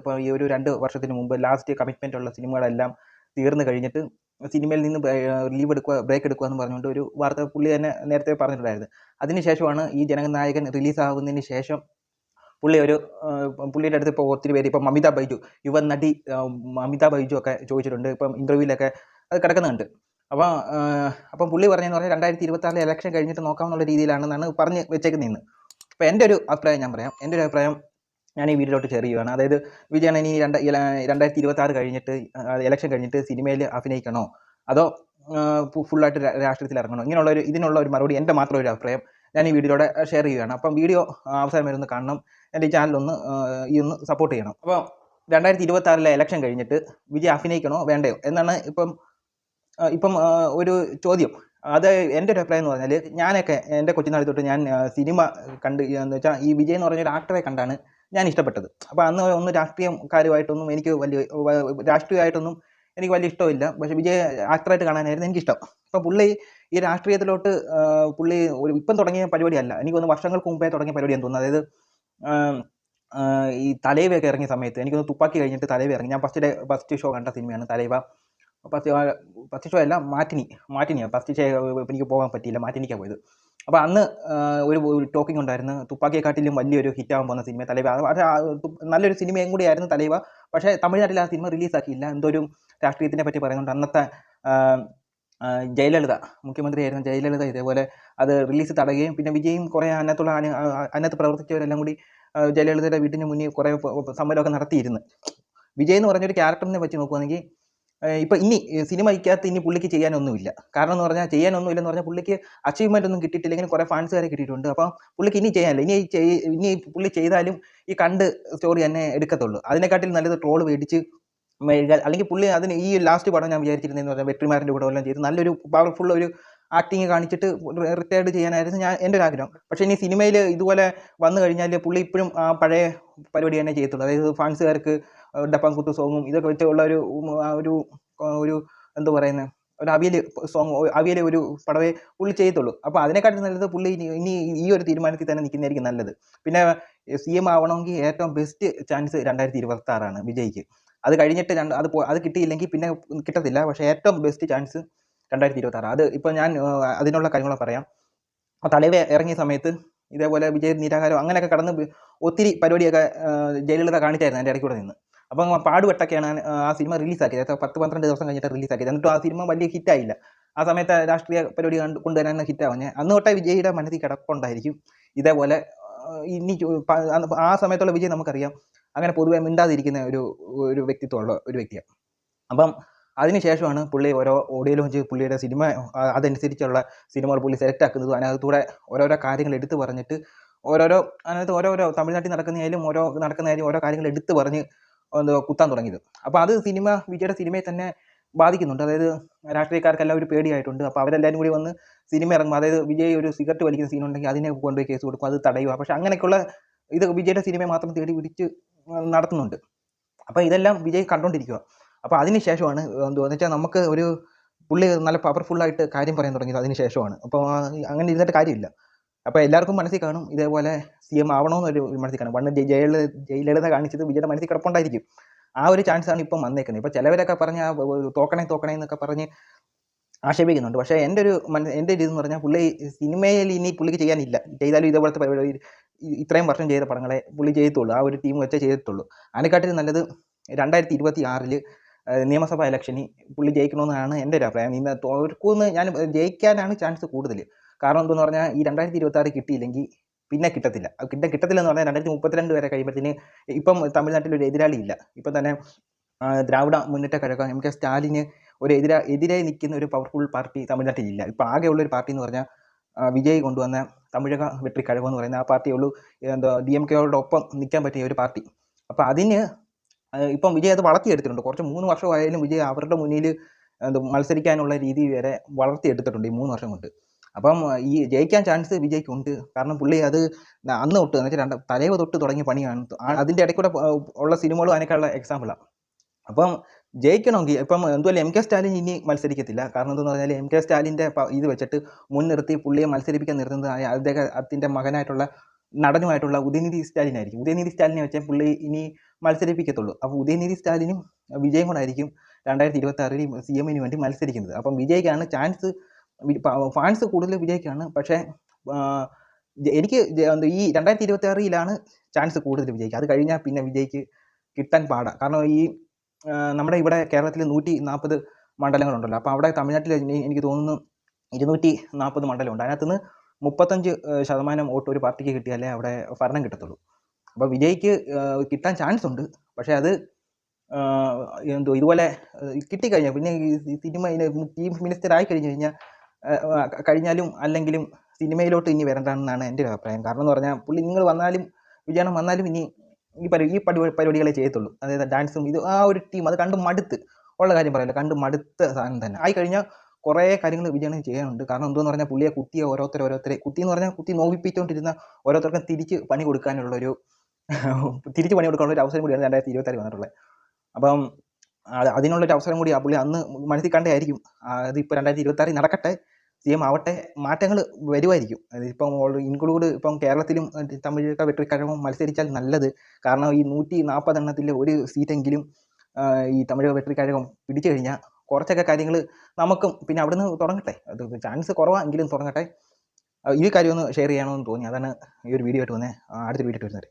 ഇപ്പോൾ ഈ ഒരു 2 വർഷത്തിന് മുമ്പ് ലാസ്റ്റ് കമ്മിറ്റ്മെൻ്റ് ഉള്ള സിനിമകളെല്ലാം തീർന്നു കഴിഞ്ഞിട്ട് സിനിമയിൽ നിന്ന് ബ്രേക്ക് എടുക്കുക എന്ന് പറഞ്ഞുകൊണ്ട് ഒരു വാർത്ത പുള്ളി തന്നെ നേരത്തെ പറഞ്ഞിട്ടുണ്ടായിരുന്നു. അതിനുശേഷമാണ് ഈ ജനനായകൻ റിലീസാകുന്നതിന് ശേഷം പുള്ളിയുടെ അടുത്ത് ഇപ്പോൾ ഒത്തിരി പേര് ഇപ്പം മമിത ബൈജു, യുവ നടി മമിത ബൈജു ഒക്കെ ചോദിച്ചിട്ടുണ്ട്. ഇപ്പം ഇൻ്റർവ്യൂവിലൊക്കെ അത് കിടക്കുന്നുണ്ട്. അപ്പം പുള്ളി പറഞ്ഞതെന്ന് പറഞ്ഞാൽ 2026 ഇലക്ഷൻ കഴിഞ്ഞിട്ട് നോക്കാമെന്നുള്ള രീതിയിലാണെന്നാണ് പറഞ്ഞ് വെച്ചേക്കുന്നതെന്ന്. അപ്പോൾ എൻ്റെ ഒരു അഭിപ്രായം ഞാൻ പറയാം. എൻ്റെ ഒരു അഭിപ്രായം ഞാൻ ഈ വീഡിയോയിലോട്ട് ഷെയർ ചെയ്യുകയാണ്. അതായത് വിജയൻ ഇനി 2026 കഴിഞ്ഞിട്ട് ഇലക്ഷൻ കഴിഞ്ഞിട്ട് സിനിമയിൽ അഭിനയിക്കണോ അതോ ഫുള്ളായിട്ട് രാഷ്ട്രീയത്തിൽ ഇറങ്ങണോ, ഇതിനുള്ള ഒരു മറുപടി എൻ്റെ മാത്രം ഒരു അഭിപ്രായം ഞാൻ ഈ വീഡിയോയിലൂടെ ഷെയർ ചെയ്യുകയാണ്. അപ്പം വീഡിയോ അവസാനം വരുന്ന കാണണം. എൻ്റെ ഈ ചാനലൊന്ന് ഒന്ന് സപ്പോർട്ട് ചെയ്യണം. അപ്പോൾ 2026 ഇലക്ഷൻ കഴിഞ്ഞിട്ട് വിജയ് അഭിനയിക്കണോ വേണ്ടയോ എന്നാണ് ഇപ്പം ഒരു ചോദ്യം. അത് എൻ്റെ ഒരു അഭിപ്രായം എന്ന് പറഞ്ഞാൽ, ഞാനൊക്കെ എൻ്റെ കൊച്ചുനാളിൽ തൊട്ട് ഞാൻ സിനിമ കണ്ട് എന്ന് വെച്ചാൽ ഈ വിജയ് എന്ന് പറഞ്ഞൊരു ആക്ടറെ കണ്ടാണ് ഞാൻ ഇഷ്ടപ്പെട്ടത്. അപ്പോൾ അന്ന് ഒന്നും രാഷ്ട്രീയമായിട്ടൊന്നും എനിക്ക് വലിയ ഇഷ്ടമില്ല. പക്ഷേ വിജയ് ആക്ടറായിട്ട് കാണാനായിരുന്നു എനിക്കിഷ്ടം. അപ്പോൾ പുള്ളി ഈ രാഷ്ട്രീയത്തിലോട്ട് ഇപ്പം തുടങ്ങിയ പരിപാടിയല്ല, എനിക്ക് തോന്നുന്നു വർഷങ്ങൾക്ക് മുമ്പേ തുടങ്ങിയ പരിപാടിയാണെന്ന് തോന്നുന്നു. അതായത് ഈ തലൈവയൊക്കെ ഇറങ്ങിയ സമയത്ത് എനിക്കൊന്ന് തുപ്പാക്കി കഴിഞ്ഞിട്ട് തലൈവ ഇറങ്ങി. ഞാൻ ഫസ്റ്റ് ഷോ കണ്ട സിനിമയാണ് തലൈവ. ഫസ്റ്റ് ഷോ അല്ല, മാറ്റിനിയാണ്. ഫസ്റ്റ് ഷോ എനിക്ക് പോകാൻ പറ്റിയില്ല, മാറ്റിനിക്കാണ് പോയത്. അപ്പോൾ അന്ന് ഒരു ടോക്കിംഗ് ഉണ്ടായിരുന്നു, തുപ്പാക്കിയെക്കാട്ടിലും വലിയൊരു ഹിറ്റാകാൻ പോകുന്ന സിനിമ തലൈവ. നല്ലൊരു സിനിമയും കൂടിയായിരുന്നു തലൈവ. പക്ഷേ തമിഴ്നാട്ടിൽ ആ സിനിമ റിലീസാക്കിയില്ല. എന്തോ ഒരു രാഷ്ട്രീയത്തിനെ പറ്റി പറയുന്നുണ്ട്. അന്നത്തെ ജയലളിത മുഖ്യമന്ത്രിയായിരുന്ന ജയലളിത ഇതേപോലെ അത് റിലീസ് തടയുകയും പിന്നെ വിജയും കുറേ അതിനകത്ത് പ്രവർത്തിച്ചവരെല്ലാം കൂടി ജയലളിതയുടെ വീട്ടിന് മുന്നിൽ കുറേ സമരമൊക്കെ നടത്തിയിരുന്നു. വിജയ് എന്ന് പറഞ്ഞൊരു ക്യാരക്ടറിനെ വെച്ച് നോക്കുകയാണെങ്കിൽ ഇപ്പം ഇനി സിനിമയ്ക്കകത്ത് ഇനി പുള്ളിക്ക് ചെയ്യാനൊന്നുമില്ല. കാരണം എന്ന് പറഞ്ഞാൽ ചെയ്യാനൊന്നുമില്ലെന്ന് പറഞ്ഞാൽ പുള്ളിക്ക് അച്ചീവ്മെൻ്റ് ഒന്നും കിട്ടിയിട്ടില്ലെങ്കിൽ കുറേ ഫാൻസുകാരെ കിട്ടിയിട്ടുണ്ട്. അപ്പം പുള്ളിക്ക് ഇനി ചെയ്യാനില്ല. ഇനി പുള്ളി ചെയ്താലും ഈ കണ്ട് സ്റ്റോറി തന്നെ എടുക്കത്തുള്ളൂ. അതിനെക്കാട്ടിൽ നല്ലത് ട്രോള് മേടിച്ച് അല്ലെങ്കിൽ പുള്ളി അതിന് ഈ ലാസ്റ്റ് പടം ഞാൻ വിചാരിച്ചിരുന്നതെന്ന് പറഞ്ഞാൽ വെട്രിമാറിൻ്റെ കൂടെ എല്ലാം ചെയ്ത് നല്ലൊരു പവർഫുൾ ഒരു ആക്ടിങ് കാണിച്ചിട്ട് റിട്ടയർഡ് ചെയ്യാനായിരുന്നു എൻ്റെ ഒരു ആഗ്രഹം. പക്ഷേ ഇനി സിനിമയിൽ ഇതുപോലെ വന്നു കഴിഞ്ഞാൽ പുള്ളി ഇപ്പോഴും ആ പഴയ പരിപാടി തന്നെ ചെയ്യത്തുള്ളൂ. അതായത് ഫാൻസുകാർക്ക് ഡപ്പാംകുത്ത് സോങ്ങും ഇതൊക്കെ വെച്ചുള്ള ഒരു എന്താ പറയുന്നത്, ഒരു അവിയൽ ഒരു പടവേ പുള്ളി ചെയ്യത്തുള്ളൂ. അപ്പോൾ അതിനെക്കാട്ടും നല്ലത് പുള്ളി ഇനി ഈ ഒരു തീരുമാനത്തിൽ തന്നെ നിൽക്കുന്നതായിരിക്കും നല്ലത്. പിന്നെ CM ആവണമെങ്കിൽ ഏറ്റവും ബെസ്റ്റ് ചാൻസ് 2026 വിജയ്ക്ക്. അത് കഴിഞ്ഞിട്ട് അത് കിട്ടിയില്ലെങ്കിൽ പിന്നെ കിട്ടത്തില്ല. പക്ഷേ ഏറ്റവും ബെസ്റ്റ് ചാൻസ് 2026. അത് ഇപ്പോൾ ഞാൻ അതിനുള്ള കാര്യങ്ങൾ പറയാം. തലൈവ ഇറങ്ങിയ സമയത്ത് ഇതേപോലെ വിജയ് നിരാഹാരം അങ്ങനെയൊക്കെ കടന്ന് ഒത്തിരി പരിപാടിയൊക്കെ ജയലളിത കാണിച്ചായിരുന്നു എൻ്റെ ഇടയ്ക്കൂടെ നിന്ന്. അപ്പം പാടുപെട്ടൊക്കെയാണ് ആ സിനിമ റിലീസാക്കിയത്. 10-12 ദിവസം കഴിഞ്ഞിട്ട് റിലീസാക്കിയത്. എന്നിട്ടും ആ സിനിമ വലിയ ഹിറ്റായില്ല. ആ സമയത്ത് രാഷ്ട്രീയ പരിപാടി കൊണ്ടുവരാനാണ് ഹിറ്റാവുന്നത്. അന്ന് തൊട്ടേ വിജയുടെ മനസ്സിൽ കിടപ്പുണ്ടായിരിക്കും ഇതേപോലെ ഇനി ആ സമയത്തുള്ള വിജയ് നമുക്കറിയാം അങ്ങനെ പൊതുവെ മിണ്ടാതിരിക്കുന്ന ഒരു വ്യക്തിത്വമുള്ള ഒരു വ്യക്തിയാണ്. അപ്പം അതിനുശേഷമാണ് പുള്ളി ഓരോ ഓഡിയോ ലോഞ്ച് പുള്ളിയുടെ സിനിമ അതനുസരിച്ചുള്ള സിനിമകൾ പുള്ളി സെലക്ട് ആക്കുന്നതും അതിനകത്തൂടെ ഓരോരോ കാര്യങ്ങൾ എടുത്തു പറഞ്ഞിട്ട് അതിനകത്ത് ഓരോരോ തമിഴ്നാട്ടിൽ നടക്കുന്നതായാലും ഓരോ കാര്യങ്ങൾ എടുത്തു പറഞ്ഞ് കുത്താൻ തുടങ്ങിയത്. അപ്പോൾ അത് വിജയുടെ സിനിമയെ തന്നെ ബാധിക്കുന്നുണ്ട്. അതായത് രാഷ്ട്രീയക്കാർക്കെല്ലാം ഒരു പേടിയായിട്ടുണ്ട്. അപ്പോൾ അവരെല്ലാവരും കൂടി വന്ന് സിനിമ ഇറങ്ങുമ്പോൾ, അതായത് വിജയ് ഒരു സിഗരറ്റ് വലിക്കുന്ന സീനുണ്ടെങ്കിൽ അതിനെ കൊണ്ടുപോയി കേസ് കൊടുക്കും, അത് തടയുക. പക്ഷേ അങ്ങനെയൊക്കെയുള്ള ഇത് വിജയുടെ സിനിമയെ മാത്രം തേടി പിടിച്ച് നടത്തുന്നുണ്ട്. അപ്പോൾ ഇതെല്ലാം വിജയ് കണ്ടുകൊണ്ടിരിക്കുക. അപ്പോൾ അതിന് ശേഷമാണ് എന്താണെന്ന് വെച്ചാൽ നമുക്ക് പുള്ളി നല്ല പവർഫുള്ളായിട്ട് കാര്യം പറയാൻ തുടങ്ങിയത് അതിന് ശേഷമാണ്. അപ്പോൾ അങ്ങനെ ഇരുന്നിട്ട് കാര്യമില്ല. അപ്പോൾ എല്ലാവർക്കും മനസ്സിൽ കാണും ഇതേപോലെ CM ആവണമെന്നൊരു മനസ്സിൽ കാണും. പണ്ട് ജയലളിത കാണിച്ചത് വിജയുടെ മനസ്സിൽ കിടപ്പുണ്ടായിരിക്കും. ആ ഒരു ചാൻസാണ് ഇപ്പം വന്നേക്കുന്നത്. ഇപ്പോൾ ചിലവരൊക്കെ പറഞ്ഞ് തോക്കണേ എന്നൊക്കെ പറഞ്ഞ് ആക്ഷേപിക്കുന്നുണ്ട്. പക്ഷേ എൻ്റെ ഒരു ഇതെന്ന് പറഞ്ഞാൽ പുള്ളി സിനിമയിൽ ഇനി പുള്ളിക്ക് ചെയ്യാനില്ല. ചെയ്താലും ഇതേപോലത്തെ പരിപാടി ഇത്രയും വർഷം ചെയ്ത പടങ്ങളെ പുള്ളി ചെയ്യത്തുള്ളൂ. ആ ഒരു ടീം വെച്ചേ ചെയ്യത്തുള്ളൂ. അതിനെക്കാട്ടിലും നല്ലത് 2026 നിയമസഭാ ഇലക്ഷനിൽ പുള്ളി ജയിക്കണമെന്നാണ് എൻ്റെ ഒരു അഭിപ്രായം. ഞാൻ ജയിക്കാനാണ് ചാൻസ് കൂടുതൽ. കാരണം എന്തെന്ന് പറഞ്ഞാൽ ഈ 2026 കിട്ടിയില്ലെങ്കിൽ പിന്നെ കിട്ടത്തില്ല. കിട്ടത്തില്ലെന്ന് പറഞ്ഞാൽ 2032 വരെ കഴിയുമ്പോഴത്തേന് ഇപ്പം തമിഴ്നാട്ടിൽ ഒരു എതിരാളി ഇല്ല. ഇപ്പം തന്നെ ദ്രാവിഡ മുന്നേറ്റ കഴകം MK സ്റ്റാലിന് എതിരെ നിൽക്കുന്ന ഒരു പവർഫുൾ പാർട്ടി തമിഴ്നാട്ടിലില്ല. ഇപ്പം ആകെയുള്ളൊരു പാർട്ടി എന്ന് പറഞ്ഞാൽ വിജയ് കൊണ്ടുവന്ന തമിഴക വെട്രി കഴകം എന്ന് പറയുന്ന ആ പാർട്ടിയുള്ളൂ DMK-യോടൊപ്പം നിൽക്കാൻ പറ്റിയ ഒരു പാർട്ടി. അപ്പോൾ അതിന് ഇപ്പം വിജയ് അത് വളർത്തിയെടുത്തിട്ടുണ്ട്. കുറച്ച് 3 വർഷമായാലും വിജയ് അവരുടെ മുന്നിൽ മത്സരിക്കാനുള്ള രീതി വരെ വളർത്തിയെടുത്തിട്ടുണ്ട് ഈ 3 വർഷം കൊണ്ട്. അപ്പം ഈ ജയിക്കാൻ ചാൻസ് വിജയ്ക്കുണ്ട്. കാരണം പുള്ളി അത് അന്ന് തൊട്ട് എന്ന് വെച്ചാൽ തലൈവ തൊട്ട് തുടങ്ങിയ പണിയാണ്. അതിൻ്റെ ഇടയ്ക്കൂടെ ഉള്ള സിനിമകളും അതിനേക്കാളുള്ള എക്സാമ്പിളാണ്. അപ്പം ജയിക്കണമെങ്കിൽ ഇപ്പം എന്തുമല്ല MK സ്റ്റാലിൻ ഇനി മത്സരിക്കത്തില്ല. കാരണം എന്തെന്ന് പറഞ്ഞാൽ MK സ്റ്റാലിൻ്റെ ഇത് വെച്ചിട്ട് മുൻനിർത്തി പുള്ളിയെ മത്സരിപ്പിക്കാൻ നിർത്തുന്നത് അദ്ദേഹത്തിൻ്റെ മകനായിട്ടുള്ള നടനുമായിട്ടുള്ള ഉദയനിധി സ്റ്റാലിനായിരിക്കും. ഉദയനിധി സ്റ്റാലിനെ വെച്ചാൽ പുള്ളി ഇനി മത്സരിപ്പിക്കത്തുള്ളൂ. അപ്പോൾ ഉദയനിധി സ്റ്റാലിനും വിജയും കൂടായിരിക്കും 2026 CM വേണ്ടി മത്സരിക്കുന്നത്. അപ്പം വിജയ്ക്കാണ് ചാൻസ്, ഫാൻസ് കൂടുതൽ വിജയ്ക്കാണ്. പക്ഷേ എനിക്ക് ഈ 2026 ചാൻസ് കൂടുതൽ വിജയ്ക്ക്. അത് കഴിഞ്ഞാൽ പിന്നെ വിജയ്ക്ക് കിട്ടാൻ പാടാണ്. കാരണം ഈ നമ്മുടെ ഇവിടെ കേരളത്തിൽ 140 മണ്ഡലങ്ങളുണ്ടല്ലോ. അപ്പോൾ അവിടെ തമിഴ്നാട്ടിൽ എനിക്ക് തോന്നുന്നു 240 മണ്ഡലമുണ്ട്. അതിനകത്തുനിന്ന് 35% വോട്ട് ഒരു പാർട്ടിക്ക് കിട്ടിയാലേ അവിടെ ഭരണം കിട്ടത്തുള്ളൂ. അപ്പോൾ വിജയ്ക്ക് കിട്ടാൻ ചാൻസ് ഉണ്ട്. പക്ഷേ അത് ഇതുപോലെ കിട്ടിക്കഴിഞ്ഞാൽ പിന്നെ ഈ സിനിമ ചീഫ് മിനിസ്റ്റർ ആയി കഴിഞ്ഞാലും അല്ലെങ്കിലും സിനിമയിലോട്ട് ഇനി വരണ്ടെന്നാണ് എൻ്റെ ഒരു അഭിപ്രായം. കാരണം എന്ന് പറഞ്ഞാൽ പുള്ളി നിങ്ങൾ വന്നാലും വിജയണം വന്നാലും ഇനി ഈ പരിപാടികളെ ചെയ്യത്തുള്ളൂ. അതായത് ഡാൻസും ഇത് ആ ഒരു ടീം അത് കണ്ട് മടുത്ത് ഉള്ള കാര്യം പറയല്ലോ, കണ്ട് മടുത്ത സാധനം തന്നെ ആയിക്കഴിഞ്ഞാൽ കുറേ കാര്യങ്ങൾ വിജയണം ചെയ്യാനുണ്ട്. കാരണം എന്തെന്ന് പറഞ്ഞാൽ പുള്ളിയെ കുത്തിയെ ഓരോരുത്തരെ കുത്തി നോവിപ്പിച്ചുകൊണ്ടിരുന്ന ഓരോരുത്തർക്കും തിരിച്ച് പണി കൊടുക്കാനുള്ള ഒരു അവസരം കൂടിയാണ് 2026 വന്നിട്ടുള്ളത്. അപ്പം അതിനുള്ളൊരു അവസരം കൂടി ആ പുള്ളി അന്ന് മനസ്സിൽ കണ്ടായിരിക്കും. അതിപ്പോൾ 2026 നടക്കട്ടെ, CM ആവട്ടെ, മാറ്റങ്ങൾ വരുമായിരിക്കും. അതിപ്പം ഇൻക്ലൂഡ് ഇപ്പം കേരളത്തിലും തമിഴക വെട്രിക്കഴകം മത്സരിച്ചാൽ നല്ലത്. കാരണം ഈ 140 ഒരു സീറ്റെങ്കിലും ഈ തമിഴക വെട്രിക്കഴകം പിടിച്ചു കഴിഞ്ഞാൽ കുറച്ചൊക്കെ കാര്യങ്ങൾ നമുക്കും പിന്നെ അവിടുന്ന് തുടങ്ങട്ടെ. അത് ചാൻസ് കുറവാണെങ്കിലും തുടങ്ങട്ടെ. ഈ കാര്യം ഒന്ന് ഷെയർ ചെയ്യണമെന്ന് തോന്നി. അതാണ് ഈ ഒരു വീഡിയോ ആയിട്ട് വന്നേ. അടുത്തൊരു വീഡിയോ ആയിട്ട് വരുന്നത്.